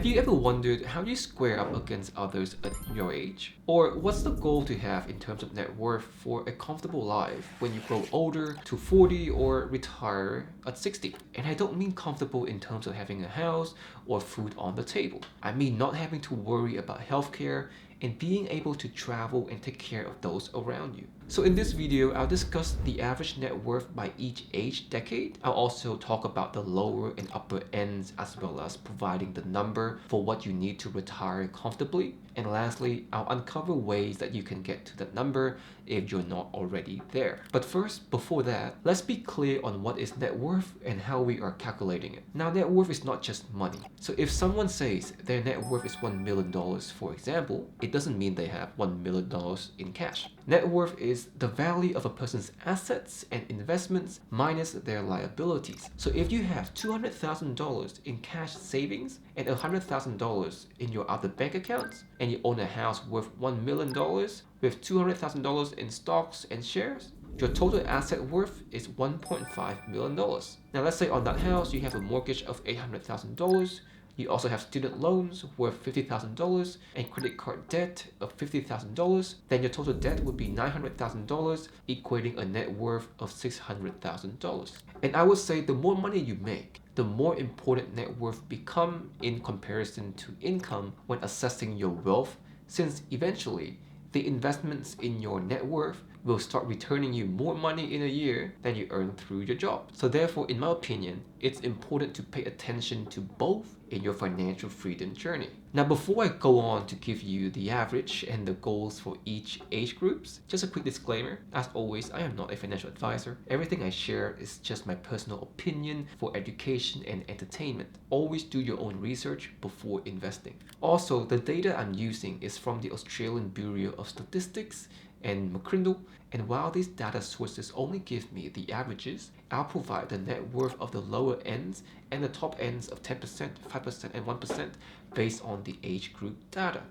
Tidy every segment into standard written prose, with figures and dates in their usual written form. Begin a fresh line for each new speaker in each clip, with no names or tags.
Have you ever wondered how you square up against others at your age? Or what's the goal to have in terms of net worth for a comfortable life when you grow older to 40 or retire at 60? And I don't mean comfortable in terms of having a house or food on the table. I mean not having to worry about healthcare and being able to travel and take care of those around you. So in this video, I'll discuss the average net worth by each age decade. I'll also talk about the lower and upper ends as well as providing the number for what you need to retire comfortably. And lastly, I'll uncover ways that you can get to that number if you're not already there. But first, before that, let's be clear on what is net worth and how we are calculating it. Now, net worth is not just money. So if someone says their net worth is $1 million, for example, it doesn't mean they have $1 million in cash. Net worth is the value of a person's assets and investments minus their liabilities. So if you have $200,000 in cash savings and $100,000 in your other bank accounts, and you own a house worth $1 million with $200,000 in stocks and shares, your total asset worth is $1.5 million. Now let's say on that house you have a mortgage of $800,000. You also have student loans worth $50,000 and credit card debt of $50,000. Then your total debt would be $900,000, equating a net worth of $600,000. And I would say the more money you make, the more important net worth become in comparison to income when assessing your wealth, since eventually the investments in your net worth will start returning you more money in a year than you earn through your job. So therefore, in my opinion, it's important to pay attention to both in your financial freedom journey. Now, before I go on to give you the average and the goals for each age groups, just a quick disclaimer. As always, I am not a financial advisor. Everything I share is just my personal opinion for education and entertainment. Always do your own research before investing. Also, the data I'm using is from the Australian Bureau of Statistics and McCrindle, and while these data sources only give me the averages, I'll provide the net worth of the lower ends and the top ends of 10%, 5%, and 1% based on the age group data.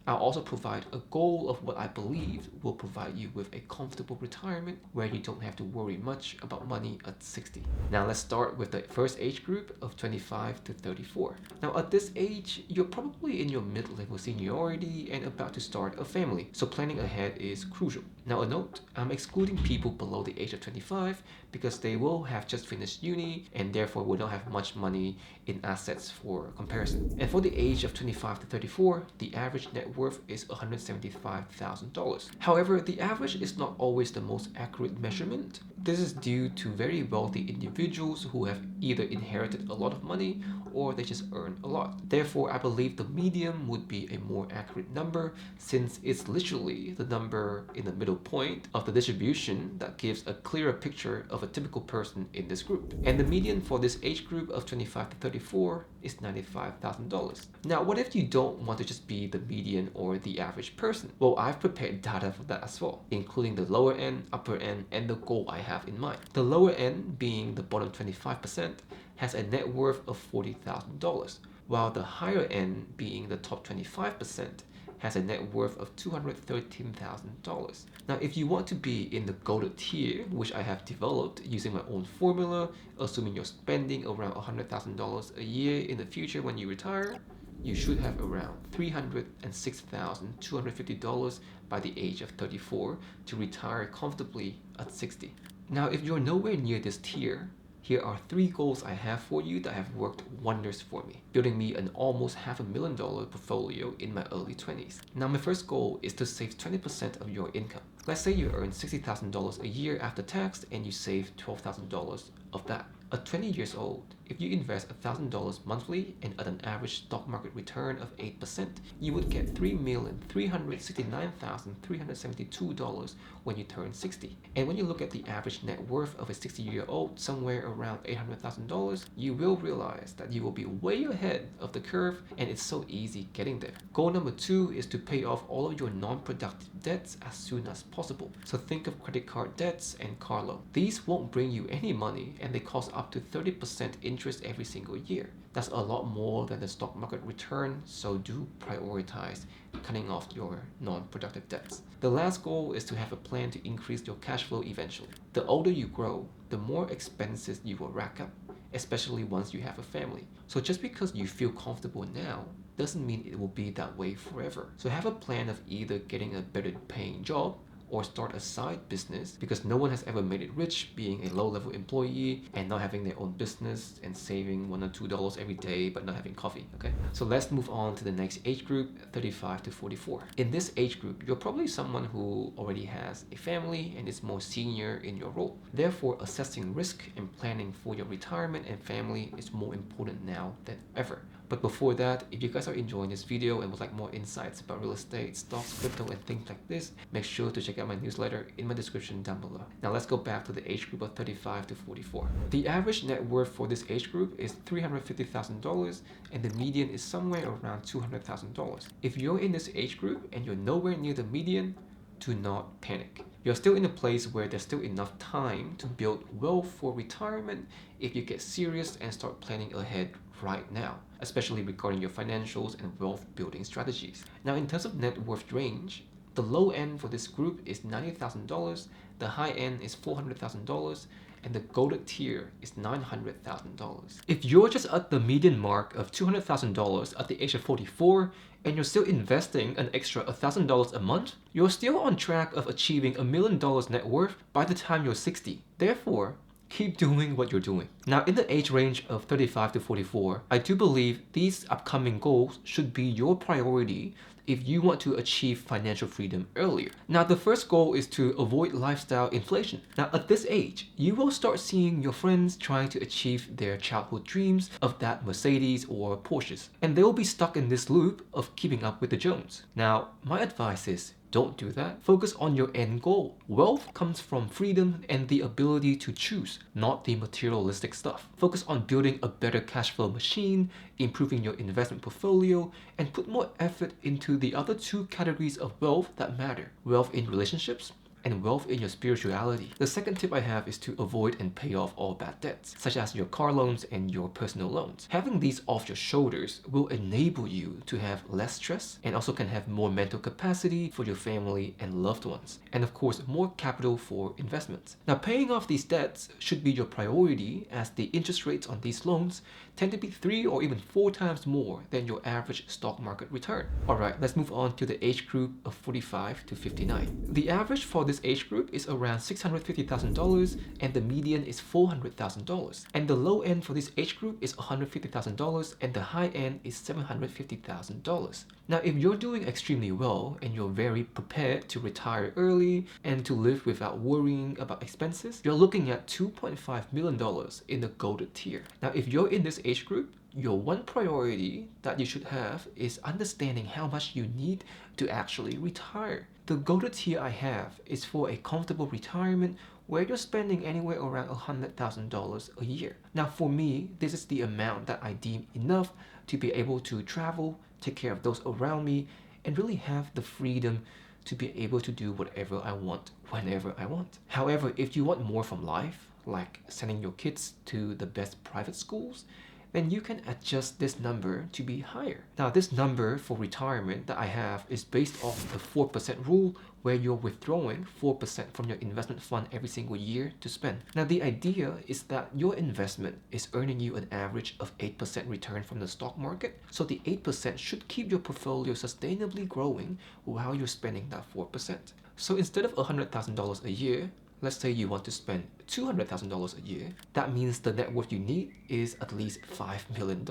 I'll also provide a goal of what I believe will provide you with a comfortable retirement where you don't have to worry much about money at 60. Now let's start with the first age group of 25 to 34. Now at this age, you're probably in your mid-level seniority and about to start a family, so planning ahead is crucial. Now a note, I'm excluding people below the age of 25 because they will have just finished uni and therefore will not have much money in assets for comparison. And for the age of 25 to 34, the average net worth is $175,000. However, the average is not always the most accurate measurement. This is due to very wealthy individuals who have either inherited a lot of money or they just earn a lot. Therefore, I believe the median would be a more accurate number since it's literally the number in the middle point of the distribution that gives a clearer picture of a typical person in this group. And the median for this age group of 25 to 34 is $95,000. Now, what if you don't want to just be the median or the average person? Well, I've prepared data for that as well, including the lower end, upper end, and the goal I have in mind. The lower end, being the bottom 25%, has a net worth of $40,000, while the higher end, being the top 25%, has a net worth of $213,000. Now, if you want to be in the golden tier, which I have developed using my own formula, assuming you're spending around $100,000 a year in the future when you retire, you should have around $306,250 by the age of 34 to retire comfortably at 60. Now, if you're nowhere near this tier, here are 3 goals I have for you that have worked wonders for me, building me an almost $500,000 portfolio in my early 20s. Now, my first goal is to save 20% of your income. Let's say you earn $60,000 a year after tax and you save $12,000 of that. At 20 years old, if you invest $1,000 monthly and at an average stock market return of 8%, you would get $3,369,372 when you turn 60. And when you look at the average net worth of a 60-year-old, somewhere around $800,000, you will realize that you will be way ahead of the curve, and it's so easy getting there. Goal number 2 is to pay off all of your non-productive debts as soon as possible. So think of credit card debts and car loan. These won't bring you any money and they cost up to 30% interest every single year. That's a lot more than the stock market return, so do prioritize cutting off your non-productive debts. The last goal is to have a plan to increase your cash flow eventually. The older you grow, the more expenses you will rack up, especially once you have a family. So just because you feel comfortable now doesn't mean it will be that way forever. So have a plan of either getting a better paying job or start a side business, because no one has ever made it rich being a low-level employee and not having their own business and saving $1 or $2 every day but not having coffee, okay? So let's move on to the next age group, 35 to 44. In this age group, you're probably someone who already has a family and is more senior in your role. Therefore, assessing risk and planning for your retirement and family is more important now than ever. But before that, if you guys are enjoying this video and would like more insights about real estate, stocks, crypto, and things like this, make sure to check out my newsletter in my description down below. Now let's go back to the age group of 35 to 44. The average net worth for this age group is $350,000 and the median is somewhere around $200,000. If you're in this age group and you're nowhere near the median, do not panic. You're still in a place where there's still enough time to build wealth for retirement if you get serious and start planning ahead right now, especially regarding your financials and wealth building strategies. Now, in terms of net worth range, the low end for this group is $90,000, the high end is $400,000, and the golden tier is $900,000. If you're just at the median mark of $200,000 at the age of 44 and you're still investing an extra $1,000 a month, you're still on track of achieving $1 million net worth by the time you're 60. Therefore, keep doing what you're doing. Now, in the age range of 35 to 44, I do believe these upcoming goals should be your priority if you want to achieve financial freedom earlier. Now, the first goal is to avoid lifestyle inflation. Now, at this age, you will start seeing your friends trying to achieve their childhood dreams of that Mercedes or Porsches, and they will be stuck in this loop of keeping up with the Jones. Now, my advice is, don't do that. Focus on your end goal. Wealth comes from freedom and the ability to choose, not the materialistic stuff. Focus on building a better cash flow machine, improving your investment portfolio, and put more effort into the other two categories of wealth that matter. Wealth in relationships and wealth in your spirituality. The second tip I have is to avoid and pay off all bad debts, such as your car loans and your personal loans. Having these off your shoulders will enable you to have less stress and also can have more mental capacity for your family and loved ones. And of course, more capital for investments. Now, paying off these debts should be your priority, as the interest rates on these loans tend to be 3 or even 4 times more than your average stock market return. Alright, let's move on to the age group of 45 to 59. The average for this age group is around $650,000 and the median is $400,000. And the low end for this age group is $150,000 and the high end is $750,000. Now, if you're doing extremely well and you're very prepared to retire early and to live without worrying about expenses, you're looking at $2.5 million in the golden tier. Now, if you're in this age group, your one priority that you should have is understanding how much you need to actually retire. The golden tier I have is for a comfortable retirement where you're spending anywhere around $100,000 a year. Now, for me, this is the amount that I deem enough to be able to travel, take care of those around me, and really have the freedom to be able to do whatever I want, whenever I want. However, if you want more from life, like sending your kids to the best private schools, then you can adjust this number to be higher. Now, this number for retirement that I have is based off the 4% rule, where you're withdrawing 4% from your investment fund every single year to spend. Now, the idea is that your investment is earning you an average of 8% return from the stock market, so the 8% should keep your portfolio sustainably growing while you're spending that 4%. So instead of $100,000 a year, let's say you want to spend $200,000 a year, that means the net worth you need is at least $5 million.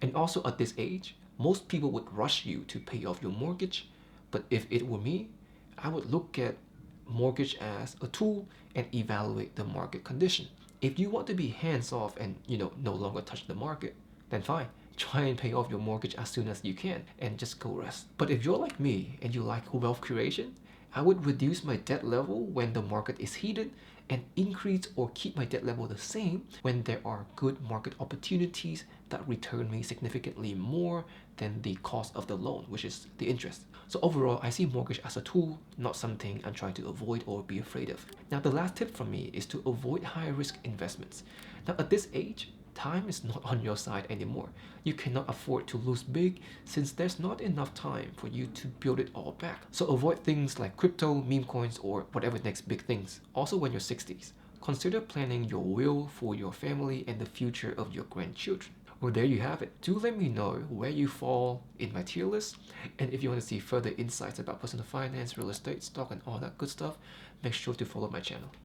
And also at this age, most people would rush you to pay off your mortgage, but if it were me, I would look at mortgage as a tool and evaluate the market condition. If you want to be hands-off and no longer touch the market, then fine. Try and pay off your mortgage as soon as you can and just go rest. But if you're like me and you like wealth creation, I would reduce my debt level when the market is heated and increase or keep my debt level the same when there are good market opportunities that return me significantly more than the cost of the loan, which is the interest. So overall, I see mortgage as a tool, not something I'm trying to avoid or be afraid of. Now, the last tip from me is to avoid high risk investments. Now, at this age, time is not on your side anymore. You cannot afford to lose big since there's not enough time for you to build it all back. So avoid things like crypto, meme coins, or whatever next big things. Also, when you're 60s, consider planning your will for your family and the future of your grandchildren. Well, there you have it. Do let me know where you fall in my tier list. And if you want to see further insights about personal finance, real estate, stock, and all that good stuff, make sure to follow my channel.